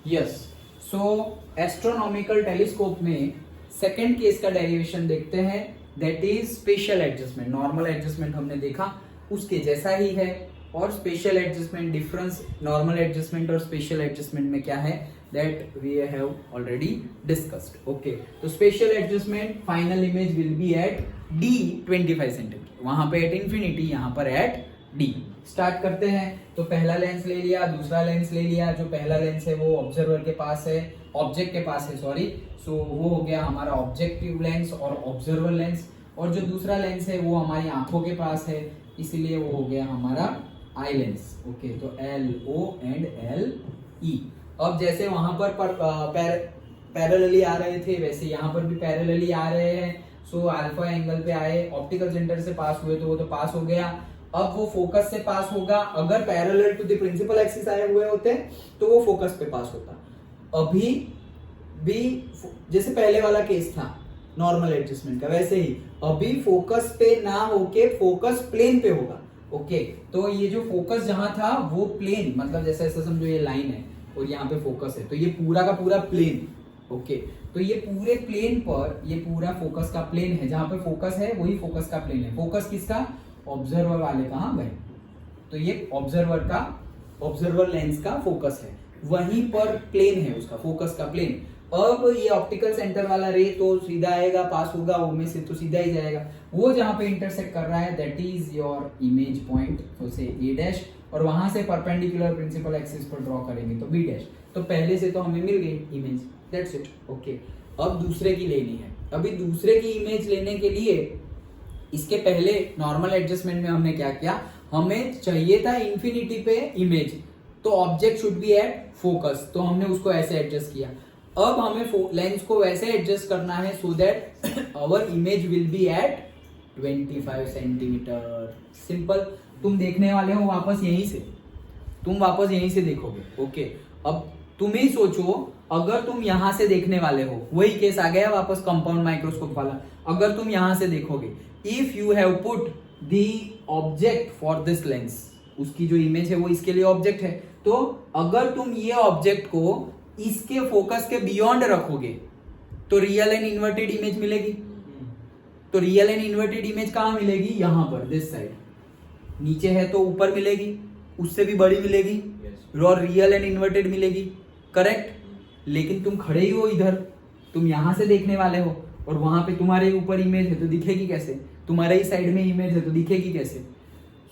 Yes, so astronomical telescope में second case का derivation देखते हैं, that is special adjustment. Normal adjustment हमने देखा, उसके जैसा ही है। और special adjustment, difference normal adjustment और स्पेशल एडजस्टमेंट में क्या है, that we have already discussed. Okay, तो special adjustment final image will be at D 25 centimetre, वहां पे एट इंफिनिटी, यहाँ पर एट डी। स्टार्ट करते हैं। तो पहला लेंस ले लिया, दूसरा लेंस ले लिया। जो पहला लेंस है वो ऑब्जर्वर के पास है, ऑब्जेक्ट के पास है, सॉरी। सो वो हो गया हमारा ऑब्जेक्टिव लेंस और ऑब्जर्वर लेंस। और जो दूसरा लेंस है वो हमारी आंखों के पास है, इसीलिए वो हो गया हमारा आई लेंस। ओके, तो LO एंड LE। अब जैसे वहां पर पैरेलली आ रहे थे, वैसे यहाँ पर भी पैरेलली आ रहे हैं। सो अल्फा एंगल पे आए, ऑप्टिकल सेंटर से पास हुए तो वो तो पास हो गया। अब वो फोकस से पास होगा। अगर parallel to the principal axis आए हुए होते तो वो फोकस पे पास होता। अभी भी जैसे पहले वाला केस था नॉर्मल एडजस्टमेंट का, वैसे ही अभी फोकस पे ना होके फोकस प्लेन पे होगा। ओके, तो ये जो फोकस जहां था वो प्लेन, मतलब जैसे ऐसा समझो ये लाइन है और यहाँ पे फोकस है, तो ये पूरा का पूरा प्लेन। ओके, तो ये पूरे प्लेन पर, ये पूरा फोकस का प्लेन है, जहां पे फोकस है वही फोकस का प्लेन है। फोकस किसका, ऑब्जर्वर वाले कहां गए, तो ये ऑब्जर्वर लेंस का फोकस है, वहीं पर प्लेन है उसका, फोकस का प्लेन। अब ये ऑप्टिकल सेंटर वाला रे तो सीधा आएगा, पास होगा, वो में से तो सीधा ही जाएगा। वो जहां पे इंटरसेक्ट कर रहा है that is your image point, तो से ए डैश, और वहां से परपेंडिकुलर प्रिंसिपल एक्सिस पर ड्रॉ करेंगे तो बी डैश। तो पहले से तो हमें मिल गई इमेज, दैट्स इट। ओके, अब दूसरे की लेनी है। अभी दूसरे की इमेज लेने के लिए इसके पहले नॉर्मल एडजस्टमेंट में हमने क्या किया, हमें चाहिए था इंफिनिटी पे इमेज, तो object should be at focus, तो हमने उसको ऐसे एडजस्ट किया। अब हमें लेंस को वैसे एडजस्ट करना है so that our image will be at 25 centimetre. Simple, तुम देखने वाले हो वापस यहीं से, तुम वापस यहीं से देखोगे। ओके, अब तुम ही सोचो, अगर तुम यहां से देखने वाले हो, वही केस आ गया वापस कंपाउंड माइक्रोस्कोप वाला। अगर तुम यहां से देखोगे, if you have put the object for this lens, उसकी जो इमेज है वो इसके लिए ऑब्जेक्ट है, तो अगर तुम ये ऑब्जेक्ट को इसके फोकस के बियॉन्ड रखोगे तो रियल एंड इन्वर्टेड इमेज मिलेगी। तो रियल एंड इन्वर्टेड इमेज कहां मिलेगी, यहां पर, दिस साइड। नीचे है तो ऊपर मिलेगी, उससे भी बड़ी मिलेगी, और रियल एंड इन्वर्टेड मिलेगी, करेक्ट। लेकिन तुम खड़े ही हो इधर, तुम यहां से देखने वाले हो और वहां पे तुम्हारे ऊपर इमेज है तो दिखेगी कैसे, तुम्हारे ही साइड में इमेज है तो दिखेगी कैसे।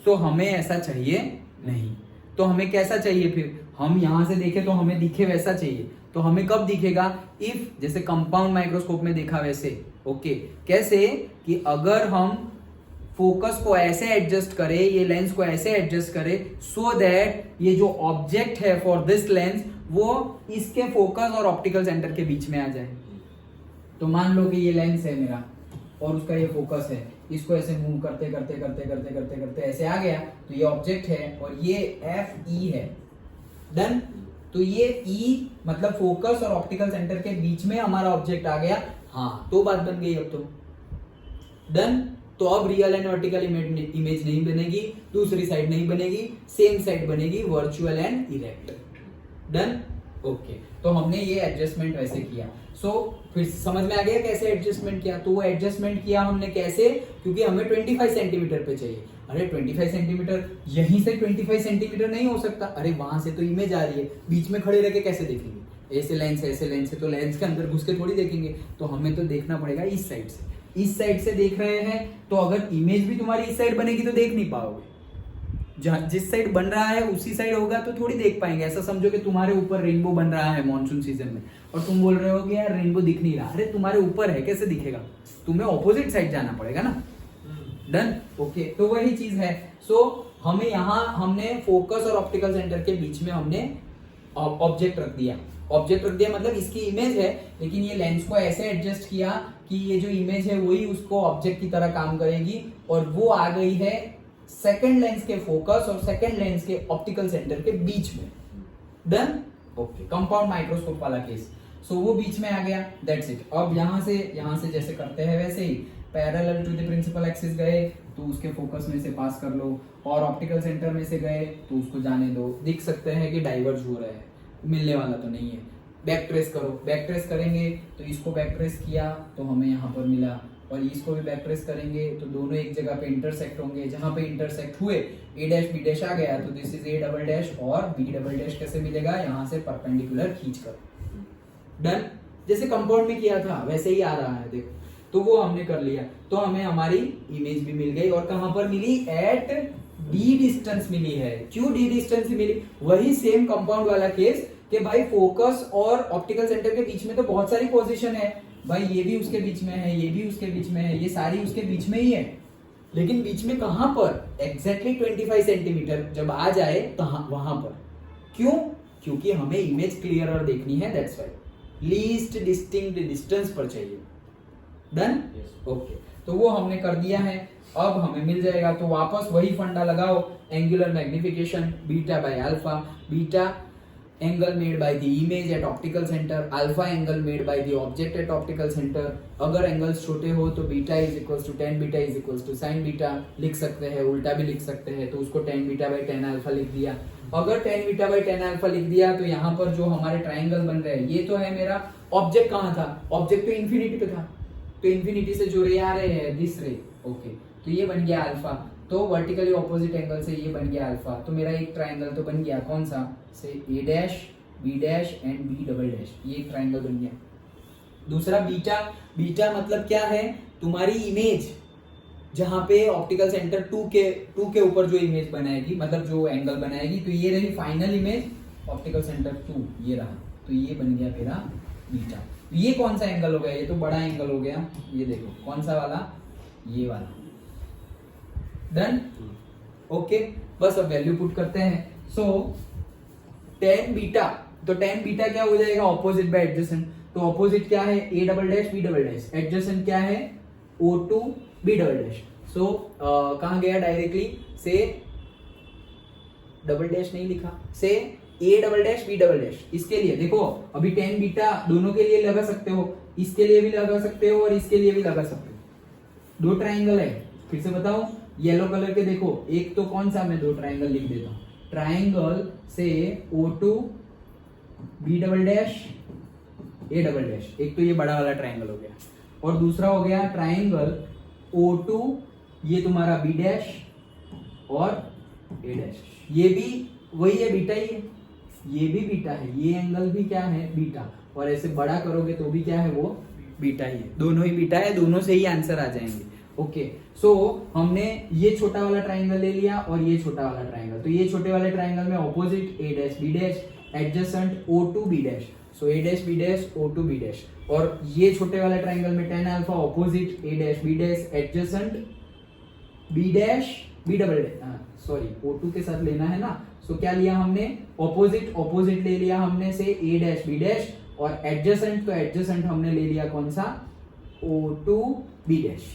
तो हमें ऐसा चाहिए नहीं। तो हमें कैसा चाहिए फिर, हम यहां से देखें तो हमें दिखे वैसा चाहिए। तो हमें कब दिखेगा, इफ जैसे कंपाउंड माइक्रोस्कोप में देखा वैसे। ओके, कैसे कि अगर हम फोकस को ऐसे एडजस्ट करें, ये लेंस को ऐसे एडजस्ट करें सो दैट ये जो ऑब्जेक्ट है फॉर दिस लेंस वो इसके फोकस और ऑप्टिकल सेंटर के बीच में आ जाए। तो मान लो कि ये लेंस है मेरा और उसका ये फोकस है, इसको ऐसे मूव करते करते करते करते करते करते ऐसे आ गया, तो ये ऑब्जेक्ट है और ये FE है, डन। तो ये E मतलब फोकस और ऑप्टिकल सेंटर के बीच में हमारा ऑब्जेक्ट आ गया। हाँ, तो बात बन गई अब तो, डन। तो अब रियल एंड वर्टिकल इमेज नहीं बनेगी, दूसरी साइड नहीं बनेगी, सेम साइड बनेगी, virtual and erect, done. Okay, तो हमने ये एडजस्टमेंट वैसे किया। सो फिर समझ में आ गया कैसे एडजस्टमेंट किया। तो वो एडजस्टमेंट किया हमने कैसे, क्योंकि हमें 25 सेंटीमीटर पे चाहिए। अरे 25 सेंटीमीटर, यहीं से 25 सेंटीमीटर नहीं हो सकता, अरे वहां से तो इमेज आ रही है, बीच में खड़े रह के कैसे देखेंगे, ऐसे लेंस है तो लेंस के अंदर घुस के थोड़ी देखेंगे, तो हमें तो देखना पड़ेगा इस साइड से। इस साइड से देख रहे हैं तो अगर इमेज भी तुम्हारी इस साइड बनेगी तो देख नहीं पाओगे, जिस साइड बन रहा है उसी साइड होगा तो थोड़ी देख पाएंगे। ऐसा समझो कि तुम्हारे ऊपर रेनबो बन रहा है मॉनसून सीजन में और तुम बोल रहे हो कि यार रेनबो दिख नहीं रहा, अरे तुम्हारे ऊपर है, कैसे दिखेगा, तुम्हें ऑपोजिट साइड जाना पड़ेगा ना, डन। ओके, तो वही चीज है। सो हमें यहाँ हमने फोकस और ऑप्टिकल सेंटर के बीच में हमने ऑब्जेक्ट रख दिया। ऑब्जेक्ट रख दिया मतलब इसकी इमेज है, लेकिन ये लेंस को ऐसे एडजस्ट किया कि ये जो इमेज है वही उसको ऑब्जेक्ट की तरह काम करेगी, और वो आ गई है सेकंड लेंस के फोकस और सेकंड लेंस के ऑप्टिकल सेंटर के बीच में, डन। ओके, कंपाउंड माइक्रोस्कोप वाला केस, सो वो बीच में आ गया, दैट्स इट। अब यहाँ से जैसे करते हैं वैसे ही parallel to the principal axis गए तो उसके फोकस में से पास कर लो, और ऑप्टिकल सेंटर में से गए तो उसको जाने दो। देख सकते हैं कि डाइवर्ज हो रहे हैं, मिलने वाला तो नहीं है। बैक ट्रेस करो, बैक ट्रेस करेंगे तो इसको बैक ट्रेस किया तो हमें यहाँ पर मिला, और इसको भी बैक ट्रेस करेंगे तो दोनों एक जगह पे इंटरसेक्ट होंगे, जहां पे इंटरसेक्ट हुए a डैश b डैश आ गया तो this is a double dash, और b डबल डैश कैसे मिलेगा, यहाँ से परपेंडिकुलर खींच कर। डन, जैसे कंपाउंड में किया था वैसे ही आ रहा है देखो, तो वो हमने कर लिया, तो हमें हमारी इमेज भी मिल गई। और कहां पर मिली, एट d डिस्टेंस मिली है। क्यों d डिस्टेंस मिली, वही सेम कंपाउंड वाला केस कि भाई फोकस और ऑप्टिकल सेंटर के बीच में तो बहुत सारी पोजीशन है भाई, ये भी उसके बीच में है, ये भी उसके बीच में है, ये सारी उसके बीच में ही है, लेकिन बीच में कहां पर, एग्जैक्टली 25 सेंटीमीटर जब आ जाए तो वहां पर। क्यों, क्योंकि हमें इमेज क्लियरर देखनी है, that's why least distinct distance पर चाहिए। डन, ओके, तो वो हमने कर दिया है, अब हमें मिल जाएगा। तो वापस वही फंडा लगाओ, angular magnification beta by alpha, beta angle made by the image at optical centre, alpha angle made by the object at optical centre. अगर एंगल्स छोटे हो तो beta is equal to tan beta is equal to sin beta लिख सकते हैं, उल्टा भी लिख सकते हैं, तो उसको tan beta by tan alpha लिख दिया। अगर tan beta by tan alpha लिख दिया तो यहाँ पर जो हमारे ट्राइंगल बन रहे हैं, ये तो है मेरा ऑब्जेक्ट, कहाँ था, ऑब्जेक्ट तो इन्फिनिटी पे था, तो इन्फिनिटी से जो रे आ रहे हैं दिस रे, ओके, तो ये बन गया अल्फा, तो वर्टिकली ऑपोजिट एंगल से ये बन गया अल्फा, तो मेरा एक ट्राइंगल तो बन गया, कौन सा, से a dash b dash and b double dash, ये एक ट्राइंगल बन गया। दूसरा बीटा, बीटा मतलब क्या है, तुम्हारी इमेज जहां पे ऑप्टिकल सेंटर 2 के ऊपर जो इमेज बनाएगी, मतलब जो एंगल बनाएगी, तो ये रही फाइनल इमेज ऑप्टिकल सेंटर 2, ये रहा, तो ये बन गया मेरा बीटा। ये कौन सा एंगल हो गया, ये तो बड़ा एंगल हो गया, ये देखो कौन सा वाला, ये वाला। डन, ओके, बस अब वैल्यू पुट करते हैं। सो tan बीटा, तो tan बीटा क्या हो जाएगा, ऑपोजिट बाय एडजेसेंट, तो ऑपोजिट क्या है, a double dash b double dash, adjacent क्या है o2 b डबल डैश। सो कहां गया डायरेक्टली, से डबल डैश नहीं लिखा, से a double dash b double dash. इसके लिए देखो अभी tan बीटा दोनों के लिए लगा सकते हो, इसके लिए भी लगा सकते हो और इसके लिए भी लगा सकते हो, दो ट्राइंगल है। फिर से बताऊं, येलो कलर के देखो, एक तो कौन सा, मैं दो ट्राइंगल लिख देता हूं, ट्राइंगल से O2 B double dash A double dash, एक तो ये बड़ा वाला ट्राइंगल हो गया, और दूसरा हो गया ट्राइंगल O2, ये तुम्हारा B डैश और A डैश, ये भी वही है, बीटा ही है, ये भी बीटा है, ये एंगल भी क्या है, बीटा, और ऐसे बड़ा करोगे तो भी क्या है, वो बीटा ही है, दोनों ही बीटा है, दोनों से ही आंसर आ जाएंगे। ओके, सो हमने ये छोटा वाला ट्राइंगल ले लिया और ये छोटा वाला ट्राइंगल, तो ये छोटे वाले ट्राइंगल में opposite a dash b dash, adjacent O2 b dash, so a dash b dash O2 b dash, और ये छोटे वाले ट्राइंगल में tan alpha opposite a dash b dash, adjacent b dash b double dash, sorry O2 के साथ लेना है ना, सो क्या लिया हमने, ऑपोजिट ले लिया हमने से a डैश b डैश, और एडजेसेंट, तो एडजेसेंट हमने ले लिया कौन सा, O2 b dash.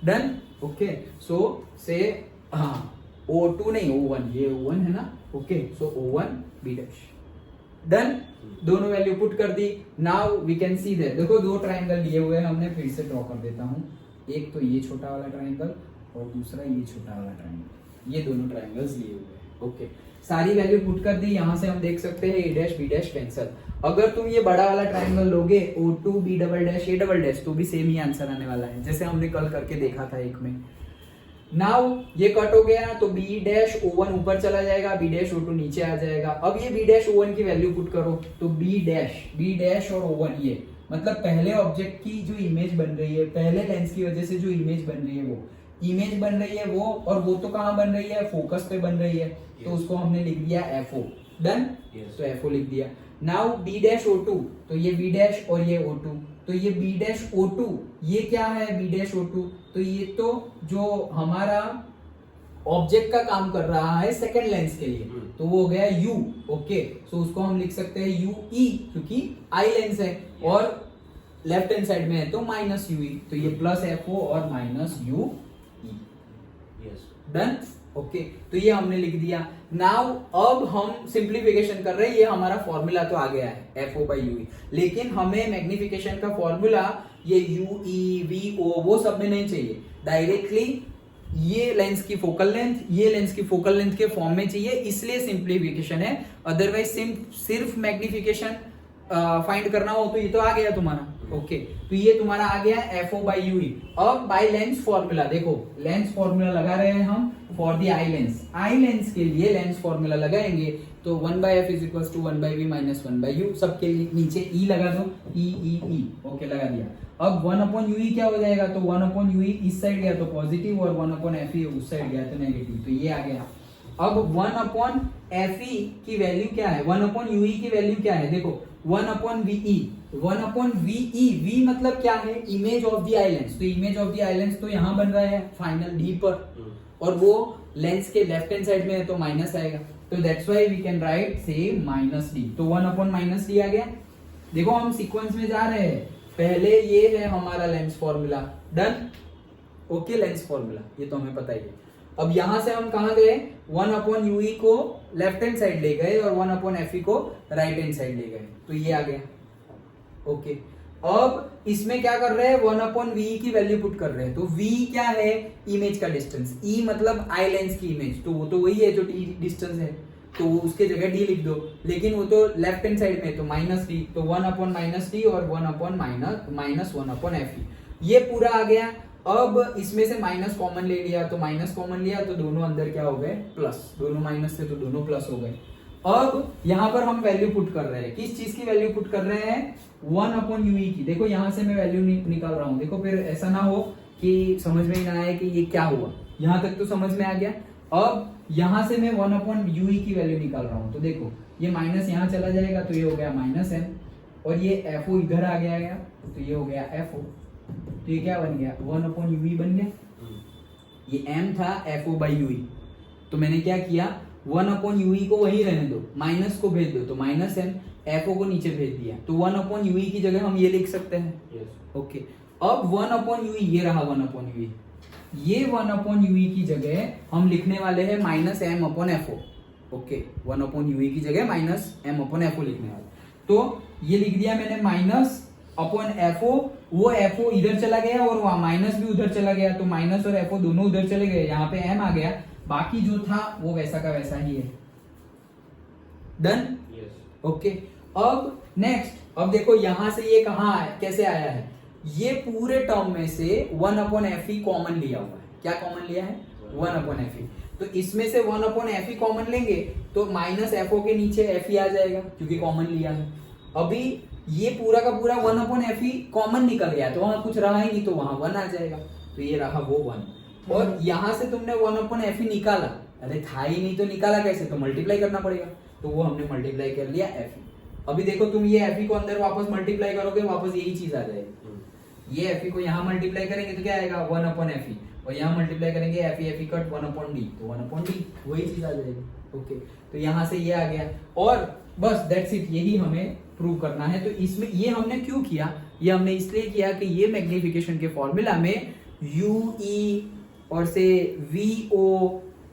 Done, okay, so से हाँ O2 नहीं O1, ये O1 है ना, okay, so O1 B dash. Done, दोनों वैल्यू पुट कर दी। Now we can see that, देखो दो ट्राइंगल लिए हुए हैं हमने, फिर से ड्रॉ कर देता हूं, एक तो ये छोटा वाला ट्राइंगल और दूसरा ये छोटा वाला ट्राइंगल, ये दोनों ट्राइंगल्स लिए हुए हैं। ओके, सारी वैल्यू पुट कर दी, यहां से हम देख सकते हैं a dash b dash cancel. अगर तुम ये बड़ा वाला ट्राइंगल लोगे O2 B double dash A double dash, तो भी सेम ही आंसर आने वाला है, जैसे हमने कल करके देखा था एक में। नाउ ये कट हो गया तो B डैश O1 ऊपर चला जाएगा, B डैश O2 नीचे आ जाएगा। अब ये B डैश O1 की वैल्यू पुट करो, तो B डैश और O1, ये मतलब पहले ऑब्जेक्ट की जो इमेज बन रही है, पहले लेंस की वजह से जो इमेज बन रही है, वो इमेज बन रही है वो, और वो तो कहाँ बन रही है, फोकस पे बन रही है, तो उसको हमने लिख दिया FO। डन, तो FO लिख दिया। नाउ B डैश O2, तो ये B डैश और ये O2, तो ये B डैश O2, ये क्या है B डैश O2, तो ये तो जो हमारा ऑब्जेक्ट का काम कर रहा है सेकंड लेंस के लिए, तो वो हो गया U। ओके, सो उसको हम लिख सकते हैं UE, क्योंकि आई लेंस है, और लेफ्ट हैंड साइड में है तो माइनस UE, तो ये प्लस FO और माइनस UE। डन, ओके, तो ये हमने लिख दिया। नाउ अब हम सिंप्लीफिकेशन कर रहे हैं, ये हमारा फॉर्मूला तो आ गया है FO by UE, लेकिन हमें मैग्निफिकेशन का फॉर्मूला ये UE VO वो सब में नहीं चाहिए, डायरेक्टली ये लेंस की फोकल लेंथ, ये लेंस की फोकल लेंथ के फॉर्म में चाहिए, इसलिए सिंप्लीफिकेशन है। अदरवाइज सिर्फ मैग्निफिकेशन फाइंड करना हो तो ये तो आ गया तुम्हारा। ओके, तो ये तुम्हारा आ गया FO बाई यूई। अब बाय लेंस फॉर्मूला, देखो लेंस फॉर्मूला लगा रहे हैं हम for the eye lens. I lens के लिए लेंस फॉर्मूला लगाएंगे तो 1/f is equal to 1/v minus 1/u। सबके नीचे ई लगा दो, ई। ओके, लगा दिया। अब 1/ue क्या हो जाएगा, तो 1/ue इस साइड गया तो पॉजिटिव और 1/fe उस साइड गया तो नेगेटिव, तो ये आ गया। अब 1/fe की वैल्यू क्या है, 1/ue की वैल्यू क्या है, देखो 1/ve। 1/ve, v मतलब क्या है, image of the eye lens. तो image of the eye lens तो यहाँ बन रहा है फाइनल डी पर, और वो लेंस के लेफ्ट हैंड साइड में है तो माइनस आएगा। तो that's why we can write से माइनस डी। तो 1/-d आ गया। देखो हम सीक्वेंस में जा रहे हैं, पहले ये है हमारा lens formula, done. Okay, lens formula ये तो हमें पता ही है। अब यहां से हम कहां गए, 1/ue को लेफ्ट हैंड साइड ले गए और 1/fe को राइट हैंड साइड ले गए, तो ये आ गया। ओके, अब इसमें क्या कर रहे हैं, 1/ve की वैल्यू पुट कर रहे हैं। तो v क्या है, इमेज का डिस्टेंस, e मतलब आई लेंस की इमेज, तो वो तो वही है जो d डिस्टेंस है, तो उसके जगह d लिख दो। लेकिन वो तो लेफ्ट हैंड साइड में, तो -d, तो 1/-d और 1/-1/fe, ये पूरा आ गया। अब इसमें से माइनस कॉमन ले लिया, तो माइनस कॉमन लिया तो दोनों अंदर क्या हो गए, प्लस। दोनों माइनस थे तो दोनों प्लस हो गए। अब यहां पर हम वैल्यू पुट कर रहे हैं, किस चीज की वैल्यू पुट कर रहे हैं, 1/ue की। देखो यहां से मैं वैल्यू निकाल रहा हूं, देखो फिर ऐसा ना हो कि समझ में ही ना आए कि ये क्या हुआ। यहां तक तो समझ में आ गया। अब यहां से मैं 1/ue की वैल्यू निकाल रहा हूं, तो देखो ये माइनस यहां चला जाएगा तो ये हो गया -m, और ये FO इधर आ गया तो ये हो गया FO। तो ये क्या बन गया, 1/ue बन गया। ये m था FO/ue, तो मैंने क्या किया, 1/ue को वही रहने दो, माइनस को भेज दो, तो -m, FO को नीचे भेज दिया, तो 1/ue की जगह हम ये लिख सकते हैं। ओके, अब 1/ue ये रहा 1/ue, ये 1/ue की जगह हम लिखने वाले हैं -m/FO। ओके, 1/ue की जगह -m/FO लिखने वाले, तो ये लिख दिया मैंने -FO। वो FO इधर चला गया और वहां माइनस भी उधर चला गया, तो माइनस और FO दोनों उधर चले गए, यहाँ पे m आ गया, बाकी जो था वो वैसा का वैसा ही है। डन। ओके, अब नेक्स्ट, अब देखो यहां से ये कहां है, कैसे आया है, ये पूरे टर्म में से 1/fe कॉमन लिया हुआ है। क्या कॉमन लिया है, 1/fe। तो इसमें से 1/fe कॉमन लेंगे तो -FO के नीचे fe आ जाएगा, क्योंकि कॉमन लिया है। अभी ये पूरा का पूरा 1/fe कॉमन निकल गया, तो वहां कुछ रहा ही नहीं, तो वहां 1 आ जाएगा, तो ये रहा वो 1। और यहां से तुमने 1/fe निकाला, अरे था ही नहीं तो निकाला कैसे, तो मल्टीप्लाई करना पड़ेगा, तो वो हमने मल्टीप्लाई कर लिया fe। अभी देखो तुम ये fe को अंदर वापस मल्टीप्लाई करोगे, वापस यही चीज आ जाएगी। ये fe को यहाँ मल्टीप्लाई करेंगे तो क्या आएगा, 1/fe, और यहाँ मल्टीप्लाई करेंगे fe कट 1/d, तो 1/d वही चीज आ जाएगी। ओके, तो यहाँ से ये आ गया, और बस दैट्स इट, यही हमें प्रूव करना है। तो इसमें ये हमने क्यों किया, ये हमने इसलिए किया कि ये मैग्निफिकेशन के फॉर्मूला में UE और से VO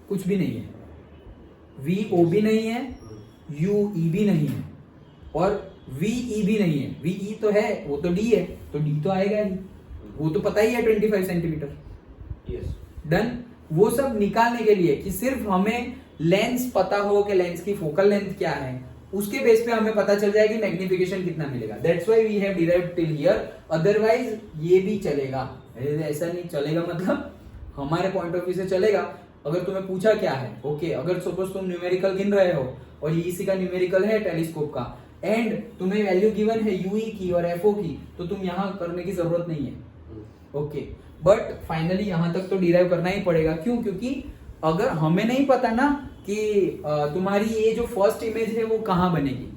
कुछ भी नहीं है, VO भी नहीं है, UE भी नहीं है, और VE भी नहीं है। VE तो है, वो तो D है, तो D तो आएगा ही, वो तो पता ही है 25 सेंटीमीटर। डन। वो सब निकालने के लिए कि सिर्फ हमें लेंस पता हो कि लेंस की फोकल लेंथ क्या है, उसके बेस पे हमें पता चल जाए कि मैग्निफिकेशन कितना मिलेगा। That's why we have derived till here, otherwise ये भी चलेगा, ऐसा नहीं चलेगा, मतलब हमारे पॉइंट ऑफ व्यू से चलेगा। अगर तुम्हें पूछा क्या है, ओके, अगर सपोज तुम न्यूमेरिकल गिन रहे हो और इसी का न्यूमेरिकल है टेलीस्कोप का, एंड तुम्हें वैल्यू गिवन है UE की और FO की, तो तुम यहाँ करने की जरूरत नहीं है। ओके, बट फाइनली यहां तक तो डिराइव करना ही पड़ेगा। क्यों, क्योंकि अगर हमें नहीं पता ना कि तुम्हारी ये जो फर्स्ट इमेज है वो कहां बनेगी,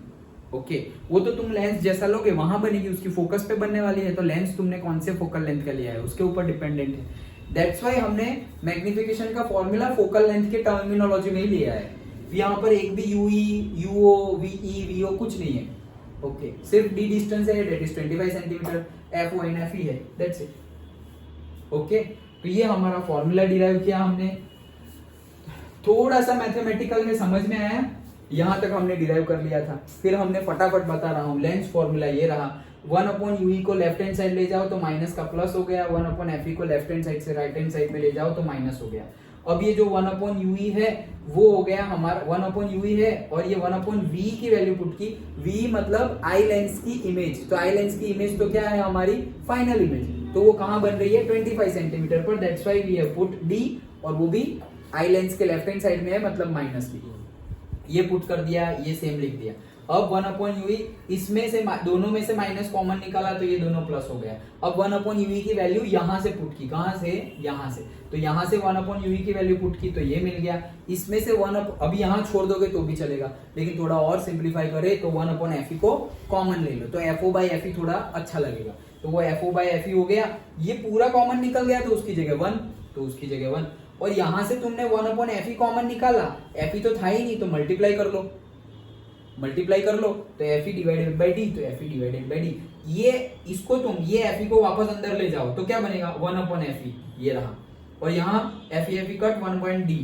ओके, वो तो तुम लेंस जैसा लोगे वहां बनेगी, उसकी फोकस पे बनने वाली है, तो लेंस तुमने कौन से फोकल लेंथ का लिया है उसके ऊपर डिपेंडेंट है। दैट्स व्हाई हमने मैग्निफिकेशन का फॉर्मूला फोकल लेंथ के टर्मिनोलॉजी में ही लिया है। यहाँ पर एक भी UE, UO, VE, VO कुछ नहीं है। ओके, सिर्फ D डिस्टेंस है, that is 25 centimetre, FO and FE है, दैट्स इट। ओके, तो ये हमारा फॉर्मूला डिराइव किया हमने, थोड़ा सा मैथमेटिकल में समझ में आया, यहां तक हमने डिराइव कर लिया था। फिर हमने फटाफट बता रहा हूं, लेंस फॉर्मूला ये रहा, वन अपॉन यूई को लेफ्ट हैंड साइड ले जाओ तो माइनस का प्लस हो गया, वन अपॉन एफ को लेफ्ट हैंड साइड से राइट हैंड साइड में ले जाओ तो माइनस हो गया। अब ये जो वन अपॉन यूई है वो हो गया हमारा वन अपॉन यूई है, और ये वन अपॉन वी की वैल्यू पुट की, वी मतलब आई लेंस की इमेज, तो आई लेंस की इमेज तो क्या है हमारी फाइनल इमेज, तो वो कहां बन रही है 25 सेंटीमीटर पर, that's why we have put D, और वो भी आई लेंस के लेफ्ट हैंड साइड में है मतलब माइनस की, ये पुट कर दिया, ये सेम लिख दिया। अब वन अपॉन यूई, इसमें से दोनों में से माइनस कॉमन निकाला तो ये दोनों प्लस हो गया। अब वन अपॉन यूई की वैल्यू यहां से पुट की, कहां से, यहां से, तो यहां से वन अपॉन यूई की वैल्यू पुट की तो ये मिल गया। इसमें से अभी यहां छोड़ दोगे तो भी चलेगा, लेकिन थोड़ा और सिंप्लीफाई करे तो वन अपॉन एफ को कॉमन ले लो तो एफ ओ बाई एफ थोड़ा अच्छा लगेगा, तो वो एफ ओ बाई एफ हो गया। ये पूरा कॉमन निकल गया तो उसकी जगह वन, तो उसकी जगह वन, और यहां से तुमने वन अपॉन एफ कॉमन निकाला, एफ तो था ही नहीं तो मल्टीप्लाई कर लो, मल्टीप्लाई कर लो तो एफ डिवाइडेड बाई डी, तो एफ डिवाइडेड बाई डी, ये इसको तुम ये एफ को वापस अंदर ले जाओ तो क्या बनेगा वन अपॉन एफ, ये रहा, और यहाँ F cut one point D,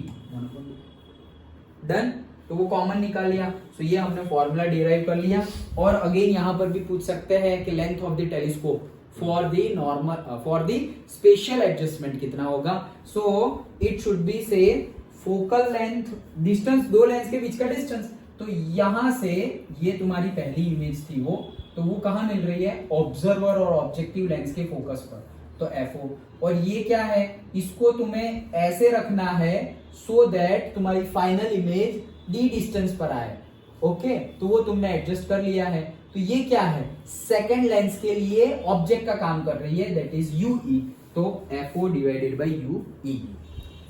done, तो वो कॉमन निकाल लिया। तो ये हमने फॉर्मूला डिराइव कर लिया। और अगेन यहाँ पर भी पूछ सकते हैं कि length of the telescope for the normal for the special adjustment कितना होगा, सो इट शुड बी से फोकल लेंथ, डिस्टेंस, दो लेंस के बीच का डिस्टेंस, तो यहां से ये तुम्हारी पहली इमेज थी वो, तो वो कहां मिल रही है ऑब्जर्वर और ऑब्जेक्टिव लेंस के फोकस पर, तो एफओ, और ये क्या है, इसको तुम्हें ऐसे रखना है सो दैट तुम्हारी फाइनल इमेज डी डिस्टेंस पर आए, ओके, तो वो तुमने एडजस्ट कर लिया है। तो ये क्या है, सेकंड लेंस के लिए ऑब्जेक्ट का काम कर रही है, दैट इज यूई, तो FO divided by UE.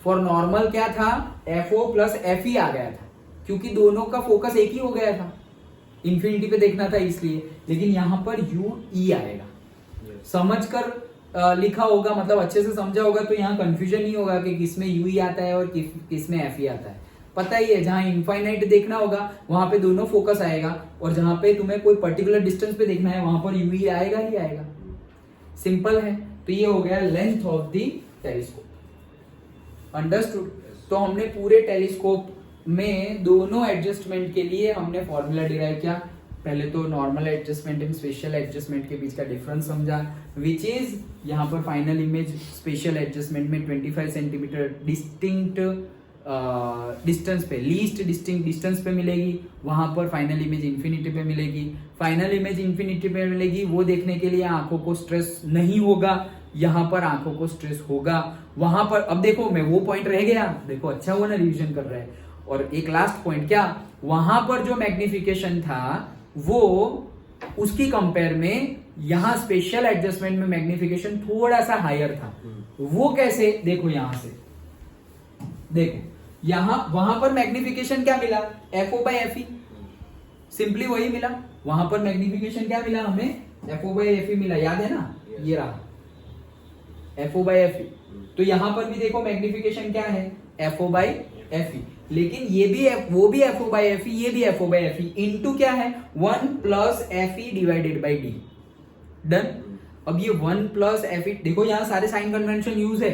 For normal क्या था, एफओ प्लस एफ आ गया था, क्योंकि दोनों का फोकस एक ही हो गया था, इंफिनिटी पे देखना था इसलिए, लेकिन यहां पर यू ई आएगा, समझकर लिखा होगा, मतलब अच्छे से समझा होगा तो यहाँ कंफ्यूजन नहीं होगा कि किसमें यू ई आता है और किसमें एफ ई आता है। पता ही है, जहां इनफाइनाइट देखना होगा वहां पे दोनों फोकस आएगा, और जहां पे तुम्हें कोई पर्टिकुलर डिस्टेंस पे देखना है वहां पर यू ई आएगा ही आएगा, सिंपल है। तो ये हो गया length of the telescope, understood. तो हमने पूरे टेलीस्कोप में दोनों एडजस्टमेंट के लिए हमने फॉर्मूला डिराइव किया। पहले तो normal adjustment and special adjustment के बीच का डिफरेंस समझा, विच इज यहाँ पर फाइनल इमेज स्पेशल एडजस्टमेंट में 25 सेंटीमीटर डिस्टिंक्ट डिस्टेंस पे, लीस्ट डिस्टिंक्ट डिस्टेंस पे मिलेगी, वहां पर फाइनल इमेज इंफिनिटी पे मिलेगी। फाइनल इमेज इंफिनिटी पे मिलेगी वो देखने के लिए आंखों को स्ट्रेस नहीं होगा, यहाँ पर आंखों को स्ट्रेस होगा। वहां पर अब देखो मैं वो पॉइंट रह गया, देखो अच्छा हुआ ना रिवीजन कर रहे हैं। और एक लास्ट पॉइंट क्या, वहां पर जो मैग्निफिकेशन था वो उसकी कंपेयर में यहाँ स्पेशल एडजस्टमेंट में मैग्निफिकेशन थोड़ा सा हायर था। वो कैसे, देखो यहां से देखो, यहां वहां पर मैग्निफिकेशन क्या मिला, F O by F E, simply वही मिला। वहां पर मैग्निफिकेशन क्या मिला हमें, F O by F E मिला, याद है ना, ये रहा F O by F E. तो यहां पर भी देखो मैग्निफिकेशन क्या है, F O by F E, लेकिन ये भी वो भी F O by F E, ये भी F O by F E, into क्या है 1 plus F E divided by D, done. अब ये 1 प्लस एफ ई, देखो यहाँ सारे साइन कन्वेंशन यूज है,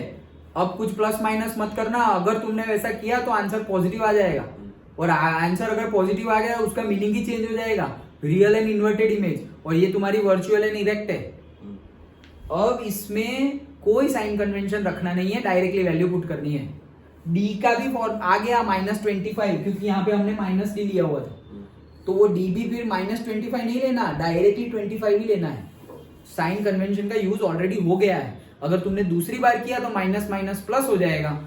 अब कुछ प्लस माइनस मत करना, अगर तुमने वैसा किया तो आंसर पॉजिटिव आ जाएगा, और आंसर अगर पॉजिटिव आ गया उसका मीनिंग ही चेंज हो जाएगा, रियल एंड इन्वर्टेड इमेज, और ये तुम्हारी वर्चुअल एंड इरेक्ट है। अब इसमें कोई साइन कन्वेंशन रखना नहीं है, डायरेक्टली वैल्यू पुट करनी है। डी का भी फॉर्म आ गया -25, क्योंकि यहाँ पे हमने माइनस डी लिया हुआ था, तो वो डी भी फिर -25 नहीं लेना, डायरेक्टली 25 ही लेना है। साइन कन्वेंशन का यूज ऑलरेडी हो गया है, अगर तुमने दूसरी बार किया तो माइनस माइनस प्लस हो जाएगा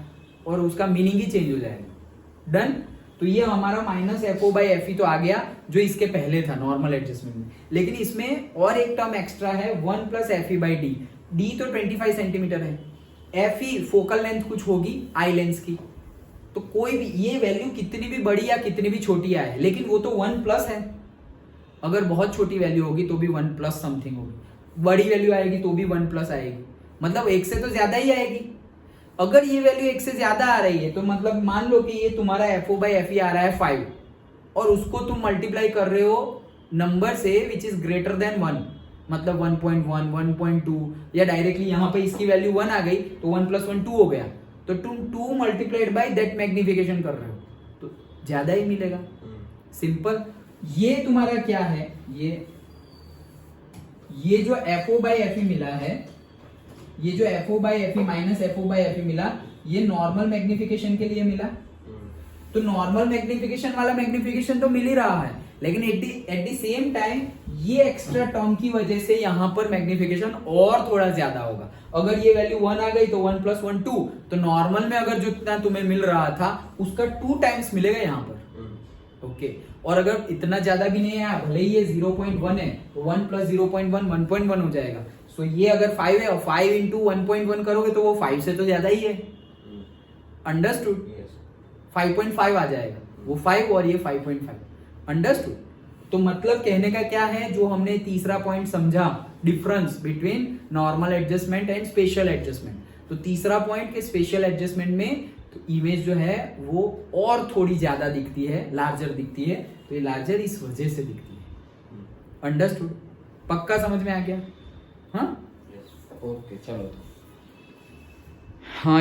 और उसका मीनिंग ही चेंज हो जाएगा, डन। तो ये हमारा minus F O by F E तो आ गया, जो इसके पहले था नॉर्मल एडजस्टमेंट में। लेकिन इसमें और एक टर्म एक्स्ट्रा है, 1 plus F E by D. D तो 25 सेंटीमीटर है, एफ ई फोकल लेंथ कुछ होगी आई लेंस की, तो कोई भी ये वैल्यू कितनी भी बड़ी या कितनी भी छोटी आए, लेकिन वो तो 1 प्लस है। अगर बहुत छोटी वैल्यू होगी तो भी 1 प्लस समथिंग होगी, बड़ी वैल्यू आएगी तो भी 1 प्लस आएगी, मतलब 1 से तो ज्यादा ही आएगी। अगर ये वैल्यू 1 से ज्यादा आ रही है तो मतलब मान लो कि ये तुम्हारा F O by F E आ रहा है 5, और उसको तुम मल्टीप्लाई कर रहे हो नंबर से विच इज ग्रेटर देन 1, मतलब 1.1, 1.2, या डायरेक्टली यहाँ पे इसकी वैल्यू 1 आ गई तो 1 प्लस 1 2 हो गया, तो तुम 2 मल्टीप्लाइड बाई दैट मैग्निफिकेशन कर रहे हो तो ज्यादा ही मिलेगा, सिंपल। ये तुम्हारा क्या है, ये जो FO बाई FE मिला है, ये जो FO by FE minus FO by FE मिला, ये नॉर्मल मैग्निफिकेशन के लिए मिला। तो नॉर्मल मैग्निफिकेशन वाला मैग्निफिकेशन तो मिल ही रहा है, लेकिन एट द सेम टाइम ये एक्स्ट्रा टर्म की वजह से यहां पर मैग्निफिकेशन और थोड़ा ज्यादा होगा। अगर ये वैल्यू 1 आ गई तो 1 + 1 2, तो नॉर्मल में अगर जितना तुम्हें मिल रहा था उसका 2 टाइम्स मिलेगा यहां पर। ओके, और अगर इतना ज्यादा भी नहीं है, भले ही ये 0.1 है तो 1 + 0.1 1.1 हो जाएगा। सो ये अगर 5 है और 5 × 1.1 करोगे तो वो 5 से तो ज्यादा ही है। अंडरस्टूड? 5.5 आ जाएगा, वो 5 और ये 5.5। अंडरस्टूड? तो मतलब कहने का क्या है, जो हमने तीसरा पॉइंट समझा, difference between normal adjustment and special adjustment. तो तीसरा पॉइंट के स्पेशल एडजस्टमेंट में तो इमेज जो है वो और थोड़ी ज्यादा दिखती है, लार्जर दिखती है। तो ये लार्जर इस वजह से दिखती है। अंडरस्टूड? पक्का समझ में आ गया? हाँ, ओके, चलो। हाँ।